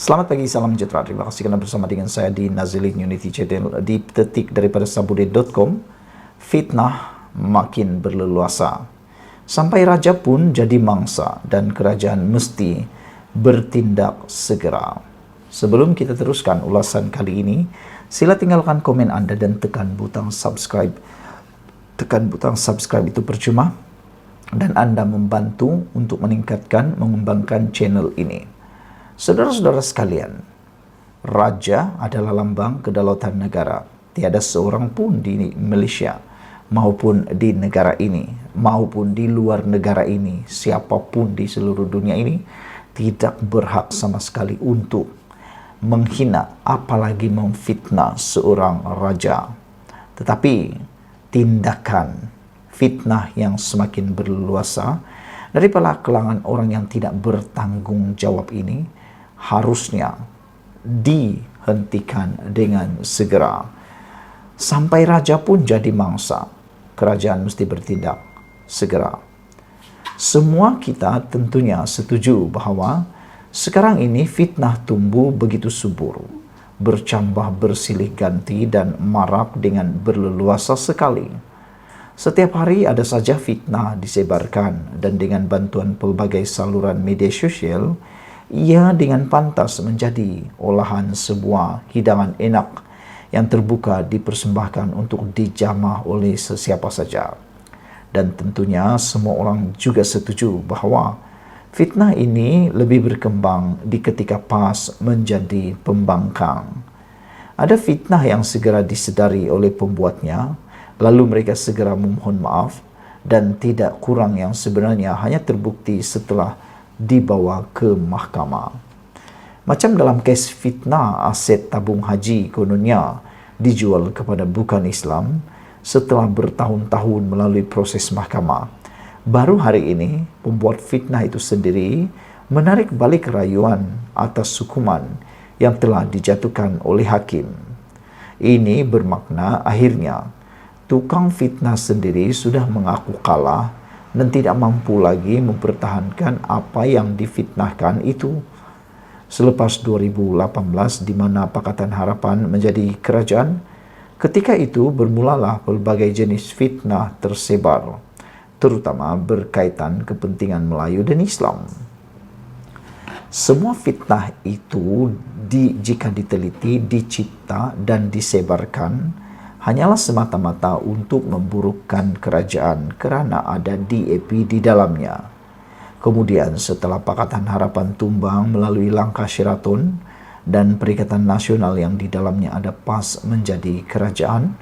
Selamat pagi, salam sejahtera. Terima kasih kerana bersama dengan saya di Nazilin Unity Channel di petik daripada sabude.com. Fitnah makin berleluasa. Sampai raja pun jadi mangsa dan kerajaan mesti bertindak segera. Sebelum kita teruskan ulasan kali ini, sila tinggalkan komen anda dan tekan butang subscribe. Tekan butang subscribe itu percuma dan anda membantu untuk mengembangkan channel ini. Saudara-saudara sekalian, raja adalah lambang kedaulatan negara. Tiada seorang pun di Malaysia maupun di negara ini maupun di luar negara ini, siapapun di seluruh dunia ini tidak berhak sama sekali untuk menghina apalagi memfitnah seorang raja. Tetapi tindakan fitnah yang semakin berleluasa daripada kalangan orang yang tidak bertanggung jawab ini harusnya dihentikan dengan segera. Sampai raja pun jadi mangsa, kerajaan mesti bertindak segera. Semua kita tentunya setuju bahawa sekarang ini fitnah tumbuh begitu subur, bercambah bersilih ganti dan marak dengan berleluasa sekali. Setiap hari ada saja fitnah disebarkan dan dengan bantuan pelbagai saluran media sosial, ia dengan pantas menjadi olahan sebuah hidangan enak yang terbuka dipersembahkan untuk dijamah oleh sesiapa saja. Dan tentunya semua orang juga setuju bahawa fitnah ini lebih berkembang di ketika PAS menjadi pembangkang. Ada fitnah yang segera disedari oleh pembuatnya, lalu mereka segera memohon maaf dan tidak kurang yang sebenarnya hanya terbukti setelah dibawa ke mahkamah. Macam dalam kes fitnah aset tabung haji kononnya dijual kepada bukan Islam setelah bertahun-tahun melalui proses mahkamah. Baru hari ini pembuat fitnah itu sendiri menarik balik rayuan atas hukuman yang telah dijatuhkan oleh hakim. Ini bermakna akhirnya tukang fitnah sendiri sudah mengaku kalah dan tidak mampu lagi mempertahankan apa yang difitnahkan itu. Selepas 2018 di mana Pakatan Harapan menjadi kerajaan, ketika itu bermulalah pelbagai jenis fitnah tersebar, terutama berkaitan kepentingan Melayu dan Islam. Semua fitnah itu jika diteliti, dicipta dan disebarkan hanyalah semata-mata untuk memburukkan kerajaan kerana ada DAP di dalamnya. Kemudian setelah Pakatan Harapan tumbang melalui langkah Sheraton dan Perikatan Nasional yang di dalamnya ada PAS menjadi kerajaan,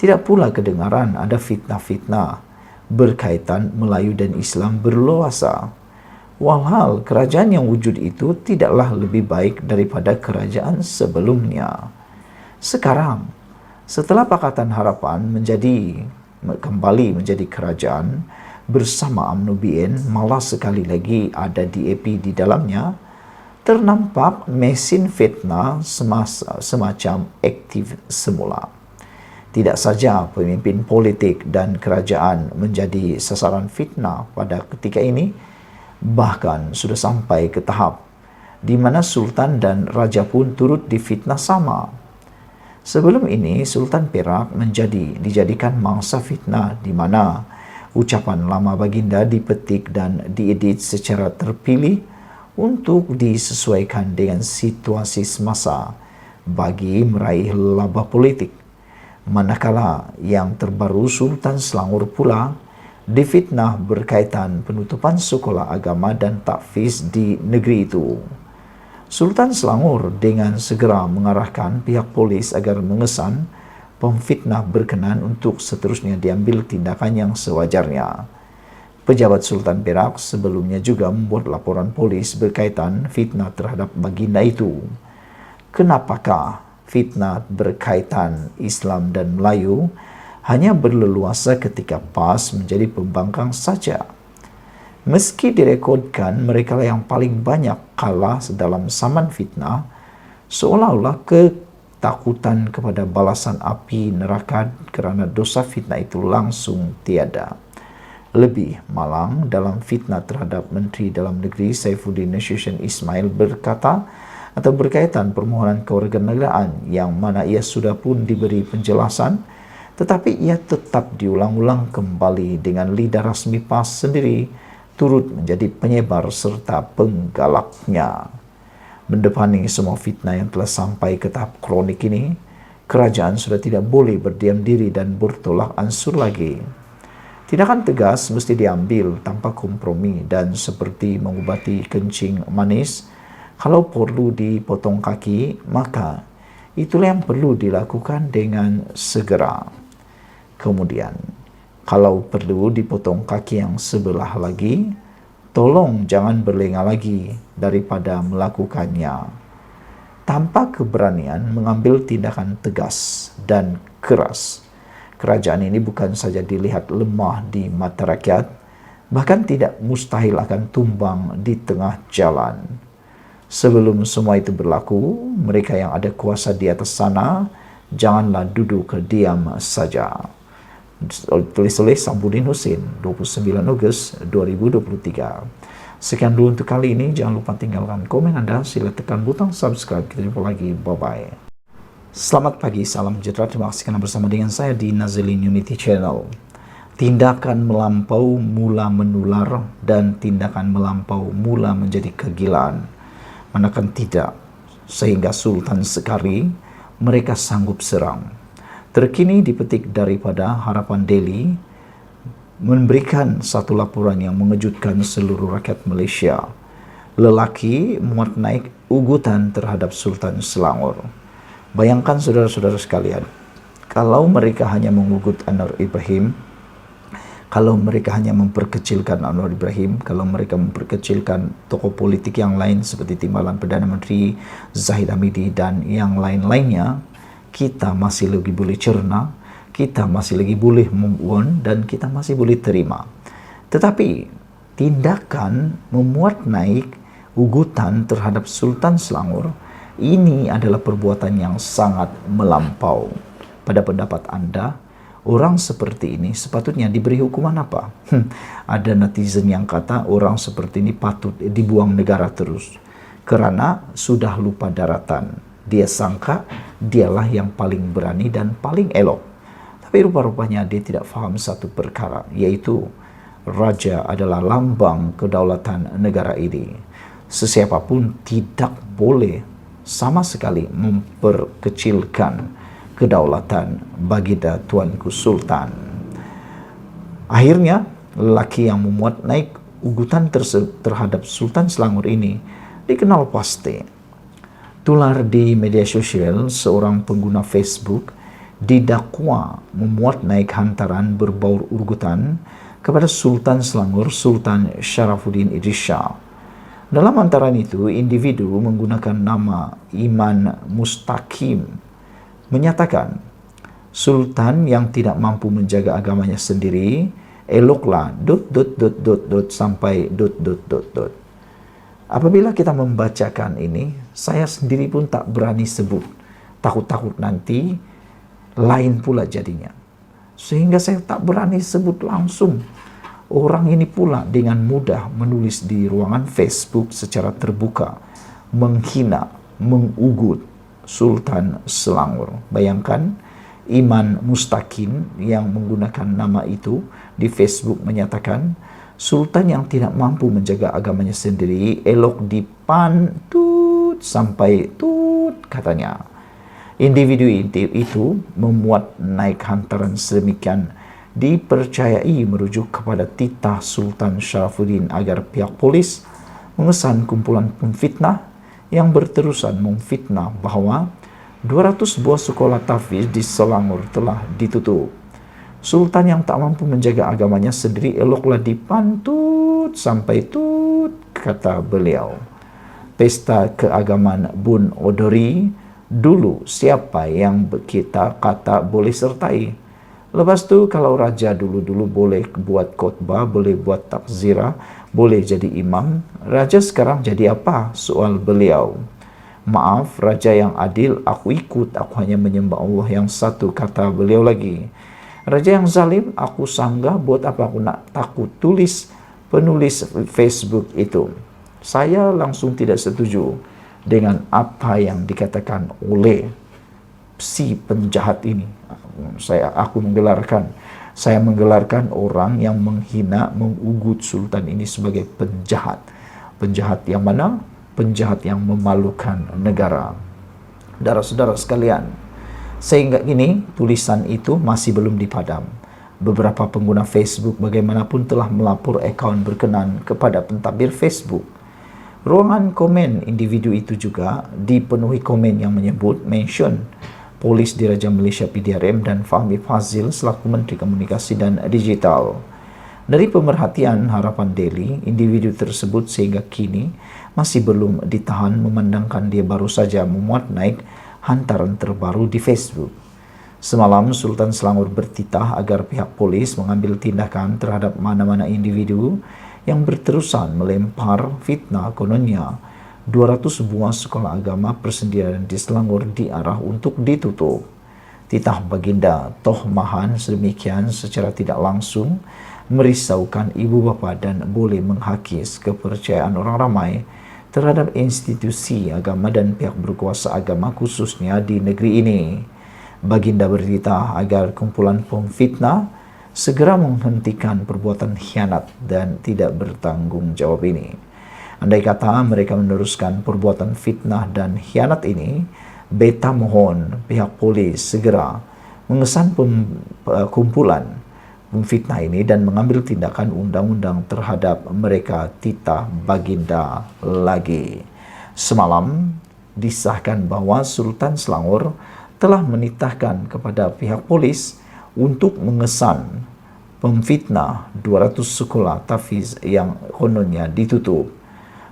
tidak pula kedengaran ada fitnah-fitnah berkaitan Melayu dan Islam berleluasa. Walhal kerajaan yang wujud itu tidaklah lebih baik daripada kerajaan sebelumnya. Sekarang, setelah Pakatan Harapan kembali menjadi kerajaan bersama UMNO BN, malah sekali lagi ada DAP di dalamnya, ternampak mesin fitnah semacam aktif semula. Tidak saja pemimpin politik dan kerajaan menjadi sasaran fitnah pada ketika ini, bahkan sudah sampai ke tahap di mana Sultan dan Raja pun turut difitnah sama. Sebelum ini, Sultan Perak dijadikan mangsa fitnah di mana ucapan lama baginda dipetik dan diedit secara terpilih untuk disesuaikan dengan situasi semasa bagi meraih laba politik. Manakala yang terbaru Sultan Selangor pula difitnah berkaitan penutupan sekolah agama dan takfiz di negeri itu. Sultan Selangor dengan segera mengarahkan pihak polis agar mengesan pemfitnah berkenan untuk seterusnya diambil tindakan yang sewajarnya. Pejabat Sultan Perak sebelumnya juga membuat laporan polis berkaitan fitnah terhadap baginda itu. Kenapakah fitnah berkaitan Islam dan Melayu hanya berleluasa ketika PAS menjadi pembangkang saja? Meski direkodkan mereka yang paling banyak kalah dalam saman fitnah, seolah-olah ketakutan kepada balasan api neraka kerana dosa fitnah itu langsung tiada. Lebih malang dalam fitnah terhadap Menteri Dalam Negeri Saifuddin Nasution Ismail berkata atau berkaitan permohonan kewarganegaraan yang mana ia sudah pun diberi penjelasan, tetapi ia tetap diulang-ulang kembali dengan lidah rasmi PAS sendiri turut menjadi penyebar serta penggalaknya. Mendepani semua fitnah yang telah sampai ke tahap kronik ini, kerajaan sudah tidak boleh berdiam diri dan bertolak ansur lagi. Tindakan tegas mesti diambil tanpa kompromi dan seperti mengubati kencing manis, kalau perlu dipotong kaki, maka itulah yang perlu dilakukan dengan segera. Kemudian, kalau perlu dipotong kaki yang sebelah lagi, tolong jangan berlengah lagi daripada melakukannya. Tanpa keberanian mengambil tindakan tegas dan keras, kerajaan ini bukan saja dilihat lemah di mata rakyat, bahkan tidak mustahil akan tumbang di tengah jalan. Sebelum semua itu berlaku, mereka yang ada kuasa di atas sana, janganlah duduk diam saja. Tulis oleh Sambuddin Hussein, 29 Ogos 2023. Sekian dulu untuk kali ini. Jangan lupa tinggalkan komen Anda, sila tekan butang subscribe. Kita jumpa lagi, bye-bye. Selamat pagi, salam sejahtera. Terima kasih karena bersama dengan saya di Nazilin Unity Channel. Tindakan melampau mula menular dan tindakan melampau mula menjadi kegilaan. Manakah tidak, sehingga Sultan Sekari mereka sanggup serang. Terkini dipetik daripada Harapan Daily memberikan satu laporan yang mengejutkan seluruh rakyat Malaysia. Lelaki muat naik ugutan terhadap Sultan Selangor. Bayangkan saudara-saudara sekalian, kalau mereka hanya mengugut Anwar Ibrahim, kalau mereka hanya memperkecilkan Anwar Ibrahim, kalau mereka memperkecilkan tokoh politik yang lain seperti Timbalan Perdana Menteri Zahid Hamidi dan yang lain-lainnya, kita masih lagi boleh cerna, kita masih lagi boleh move on dan kita masih boleh terima. Tetapi tindakan memuat naik ugutan terhadap Sultan Selangor ini adalah perbuatan yang sangat melampau. Pada pendapat Anda, orang seperti ini sepatutnya diberi hukuman apa? Ada netizen yang kata orang seperti ini patut dibuang negara terus kerana sudah lupa daratan. Dia sangka dialah yang paling berani dan paling elok. Tapi rupa-rupanya dia tidak faham satu perkara, yaitu raja adalah lambang kedaulatan negara ini. Sesiapapun tidak boleh sama sekali memperkecilkan kedaulatan baginda Tuanku Sultan. Akhirnya, lelaki yang memuat naik ugutan terhadap Sultan Selangor ini dikenal pasti. Tular di media sosial, seorang pengguna Facebook didakwa memuat naik hantaran berbaur ugutan kepada Sultan Selangor, Sultan Sharafuddin Idris Shah. Dalam hantaran itu, individu menggunakan nama Iman Mustaqim menyatakan, Sultan yang tidak mampu menjaga agamanya sendiri, eloklah ... sampai ... Apabila kita membacakan ini, saya sendiri pun tak berani sebut. Takut-takut nanti lain pula jadinya. Sehingga saya tak berani sebut langsung. Orang ini pula dengan mudah menulis di ruangan Facebook secara terbuka, menghina, mengugut Sultan Selangor. Bayangkan, Iman Mustaqim yang menggunakan nama itu di Facebook menyatakan, Sultan yang tidak mampu menjaga agamanya sendiri elok dipantut sampai tut, katanya. Individu itu memuat naik hantaran sedemikian dipercayai merujuk kepada titah Sultan Sharafuddin agar pihak polis mengesan kumpulan pemfitnah yang berterusan memfitnah bahawa 200 buah sekolah tahfiz di Selangor telah ditutup. Sultan yang tak mampu menjaga agamanya sendiri eloklah dipantut sampai tut, kata beliau. Pesta keagamaan Bun Odori, dulu siapa yang kita kata boleh sertai? Lepas tu kalau raja dulu-dulu boleh buat khotbah, boleh buat takzirah, boleh jadi imam, raja sekarang jadi apa? Soal beliau. Maaf, raja yang adil, aku ikut, aku hanya menyembah Allah yang satu, kata beliau lagi. Raja yang zalim, aku sanggah, buat apa aku nak takut, tulis penulis Facebook itu. Saya langsung tidak setuju dengan apa yang dikatakan oleh si penjahat ini. Saya menggelarkan orang yang menghina, mengugut Sultan ini sebagai penjahat. Penjahat yang mana? Penjahat yang memalukan negara. Saudara-saudara sekalian, sehingga kini tulisan itu masih belum dipadam. Beberapa pengguna Facebook bagaimanapun telah melapor akaun berkenan kepada pentadbir Facebook. Ruangan komen individu itu juga dipenuhi komen yang menyebut mention Polis Diraja Malaysia PDRM dan Fahmi Fazil selaku Menteri Komunikasi dan Digital. Dari pemerhatian Harapan Daily, individu tersebut sehingga kini masih belum ditahan memandangkan dia baru saja memuat naik hantaran terbaru di Facebook. Semalam, Sultan Selangor bertitah agar pihak polis mengambil tindakan terhadap mana-mana individu yang berterusan melempar fitnah kononnya 200 buah sekolah agama persendirian di Selangor diarah untuk ditutup. Titah baginda tohmahan sedemikian secara tidak langsung merisaukan ibu bapa dan boleh menghakis kepercayaan orang ramai terhadap institusi agama dan pihak berkuasa agama khususnya di negeri ini. Baginda bertitah agar kumpulan pemfitnah segera menghentikan perbuatan khianat dan tidak bertanggung jawab ini. Andai kata mereka meneruskan perbuatan fitnah dan khianat ini, beta mohon pihak polis segera mengesan kumpulan pemfitnah ini dan mengambil tindakan undang-undang terhadap mereka, titah baginda lagi. Semalam disahkan bahawa Sultan Selangor telah menitahkan kepada pihak polis untuk mengesan pemfitnah 200 sekolah tahfiz yang kononnya ditutup.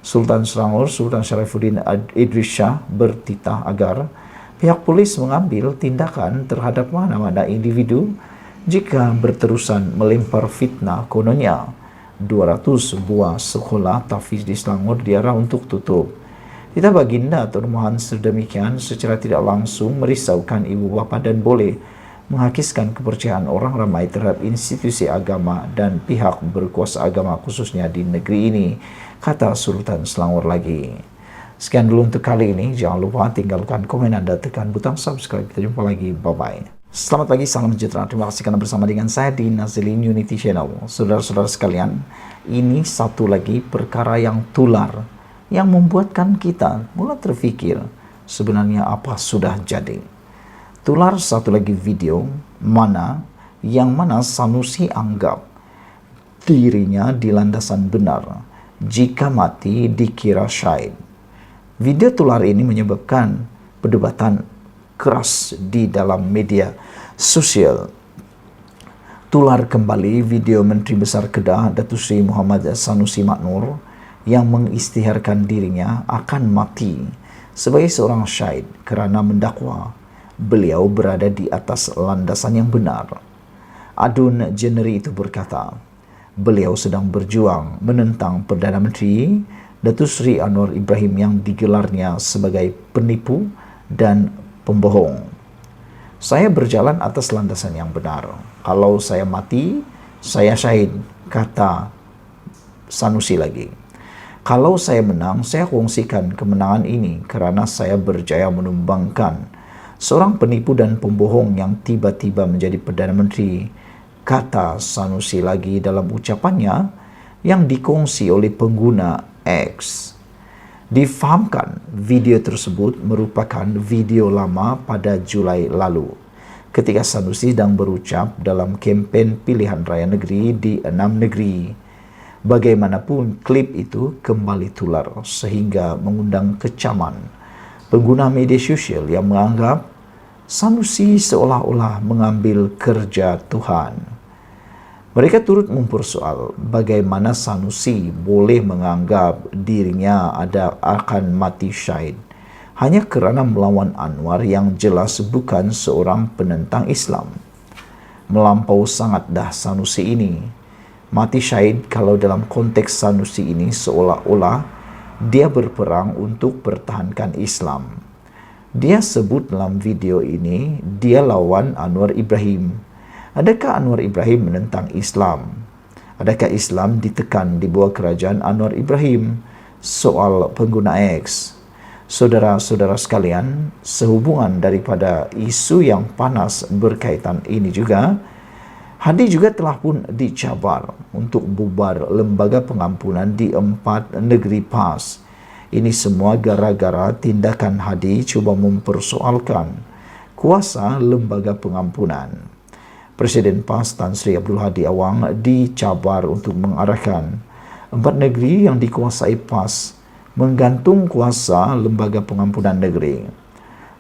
Sultan Selangor, Sultan Sharifuddin Idris Shah bertitah agar pihak polis mengambil tindakan terhadap mana-mana individu jika berterusan melempar fitnah kononnya 200 buah sekolah tahfiz di Selangor diarah untuk tutup. Titah baginda termohon sedemikian secara tidak langsung merisaukan ibu bapa dan boleh menghakiskan kepercayaan orang ramai terhadap institusi agama dan pihak berkuasa agama khususnya di negeri ini, kata Sultan Selangor lagi. Sekian dulu untuk kali ini. Jangan lupa tinggalkan komen Anda, tekan butang subscribe. Kita jumpa lagi. Bye-bye. Selamat pagi, salam sejahtera. Terima kasih karena bersama dengan saya di Nazilin Unity Channel. Saudara-saudara sekalian, ini satu lagi perkara yang tular yang membuatkan kita mulai terfikir sebenarnya apa sudah jadi. Tular satu lagi video yang mana Sanusi anggap dirinya di landasan benar. Jika mati dikira syahid. Video tular ini menyebabkan perdebatan keras di dalam media sosial. Tular kembali video Menteri Besar Kedah Datuk Seri Muhammad Sanusi Maknur yang mengisytiharkan dirinya akan mati sebagai seorang syahid kerana mendakwa beliau berada di atas landasan yang benar. Adun Jeneri itu berkata, beliau sedang berjuang menentang Perdana Menteri Datuk Seri Anwar Ibrahim yang digelarnya sebagai penipu dan pembohong. Saya berjalan atas landasan yang benar. Kalau saya mati, saya syahid, kata Sanusi lagi. Kalau saya menang, saya kongsikan kemenangan ini kerana saya berjaya menumbangkan seorang penipu dan pembohong yang tiba-tiba menjadi Perdana Menteri, kata Sanusi lagi dalam ucapannya yang dikongsi oleh pengguna X. Difahamkan video tersebut merupakan video lama pada Julai lalu ketika Sanusi sedang berucap dalam kempen pilihan raya negeri di 6 negeri. Bagaimanapun klip itu kembali tular sehingga mengundang kecaman pengguna media sosial yang menganggap Sanusi seolah-olah mengambil kerja Tuhan. Mereka turut mempersoal bagaimana Sanusi boleh menganggap dirinya akan mati syahid hanya kerana melawan Anwar yang jelas bukan seorang penentang Islam. Melampau sangat dah Sanusi ini. Mati syahid kalau dalam konteks Sanusi ini seolah-olah dia berperang untuk pertahankan Islam. Dia sebut dalam video ini, dia lawan Anwar Ibrahim. Adakah Anwar Ibrahim menentang Islam? Adakah Islam ditekan di bawah kerajaan Anwar Ibrahim? Soal pengguna X. Saudara-saudara sekalian, sehubungan daripada isu yang panas berkaitan ini juga, Hadi juga telah pun dicabar untuk bubar lembaga pengampunan di 4 negeri PAS. Ini semua gara-gara tindakan Hadi cuba mempersoalkan kuasa lembaga pengampunan. Presiden PAS Tan Sri Abdul Hadi Awang dicabar untuk mengarahkan 4 negeri yang dikuasai PAS menggantung kuasa lembaga pengampunan negeri.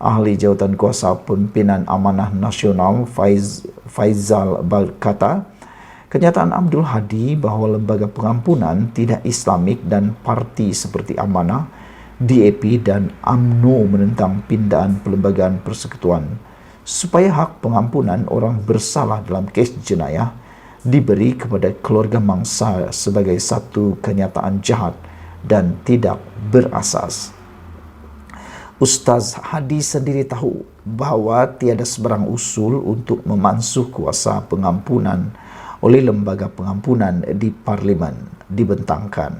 Ahli Jawatan Kuasa Pimpinan Amanah Nasional Faizal berkata, kenyataan Abdul Hadi bahawa lembaga pengampunan tidak Islamik dan parti seperti Amanah, DAP dan UMNO menentang pindahan perlembagaan persekutuan supaya hak pengampunan orang bersalah dalam kes jenayah diberi kepada keluarga mangsa sebagai satu kenyataan jahat dan tidak berasas. Ustaz Hadi sendiri tahu bahawa tiada sebarang usul untuk memansuh kuasa pengampunan oleh lembaga pengampunan di Parlimen dibentangkan,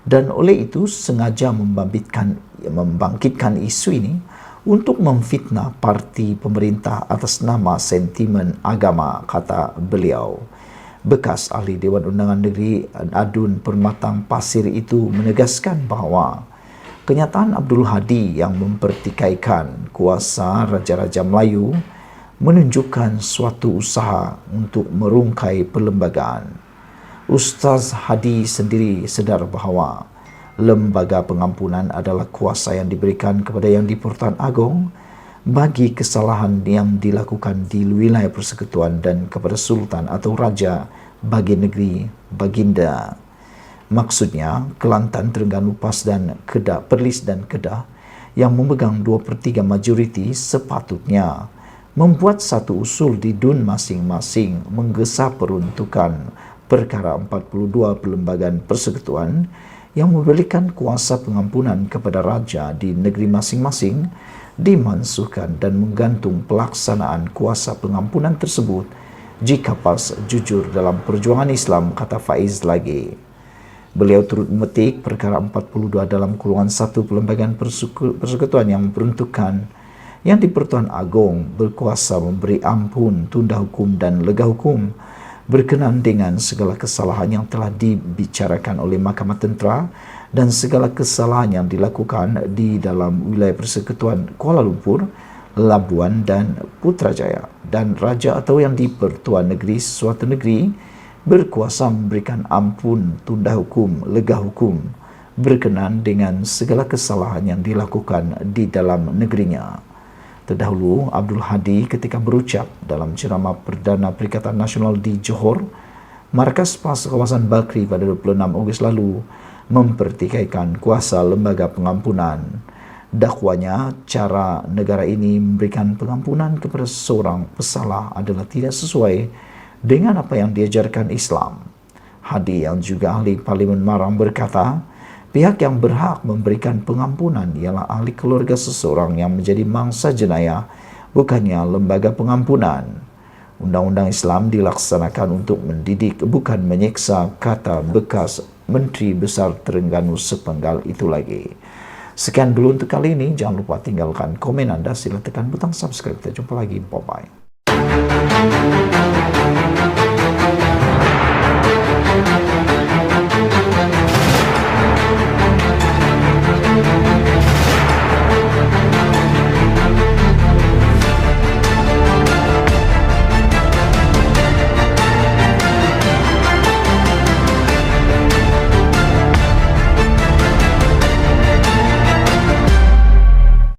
dan oleh itu sengaja membangkitkan isu ini untuk memfitnah parti pemerintah atas nama sentimen agama, kata beliau. Bekas ahli Dewan Undangan Negeri Adun Permatang Pasir itu menegaskan bahawa kenyataan Abdul Hadi yang mempertikaikan kuasa Raja-Raja Melayu menunjukkan suatu usaha untuk merungkai perlembagaan. Ustaz Hadi sendiri sedar bahawa lembaga pengampunan adalah kuasa yang diberikan kepada Yang di-Pertuan Agong bagi kesalahan yang dilakukan di wilayah persekutuan dan kepada Sultan atau Raja bagi negeri Baginda. Maksudnya, Kelantan, Terengganu, PAS dan Kedah, Perlis dan Kedah yang memegang 2/3 majoriti sepatutnya membuat satu usul di DUN masing-masing menggesa peruntukan perkara 42 perlembagaan persekutuan yang memberikan kuasa pengampunan kepada Raja di negeri masing-masing dimansuhkan dan menggantung pelaksanaan kuasa pengampunan tersebut jika PAS jujur dalam perjuangan Islam, kata Faiz lagi. Beliau turut memetik perkara 42 dalam kurungan 1 perlembagaan persekutuan yang memperuntukkan Yang di-Pertuan Agong berkuasa memberi ampun, tunda hukum dan lega hukum berkenaan dengan segala kesalahan yang telah dibicarakan oleh Mahkamah Tentera dan segala kesalahan yang dilakukan di dalam wilayah persekutuan Kuala Lumpur, Labuan dan Putrajaya, dan Raja atau Yang di-Pertuan Negeri suatu negeri berkuasa memberikan ampun, tunda hukum, lega hukum berkenaan dengan segala kesalahan yang dilakukan di dalam negerinya. Terdahulu, Abdul Hadi ketika berucap dalam ceramah Perdana Perikatan Nasional di Johor, Markas PAS kawasan Bakri pada 26 Ogos lalu, mempertikaikan kuasa lembaga pengampunan. Dakwanya, cara negara ini memberikan pengampunan kepada seorang pesalah adalah tidak sesuai dengan apa yang diajarkan Islam. Hadi yang juga ahli Parlimen Marang berkata, pihak yang berhak memberikan pengampunan ialah ahli keluarga seseorang yang menjadi mangsa jenayah, bukannya lembaga pengampunan. Undang-undang Islam dilaksanakan untuk mendidik, bukan menyeksa, kata bekas Menteri Besar Terengganu sepenggal itu lagi. Sekian dulu untuk kali ini. Jangan lupa tinggalkan komen Anda, sila tekan butang subscribe. Kita jumpa lagi. Bye-bye.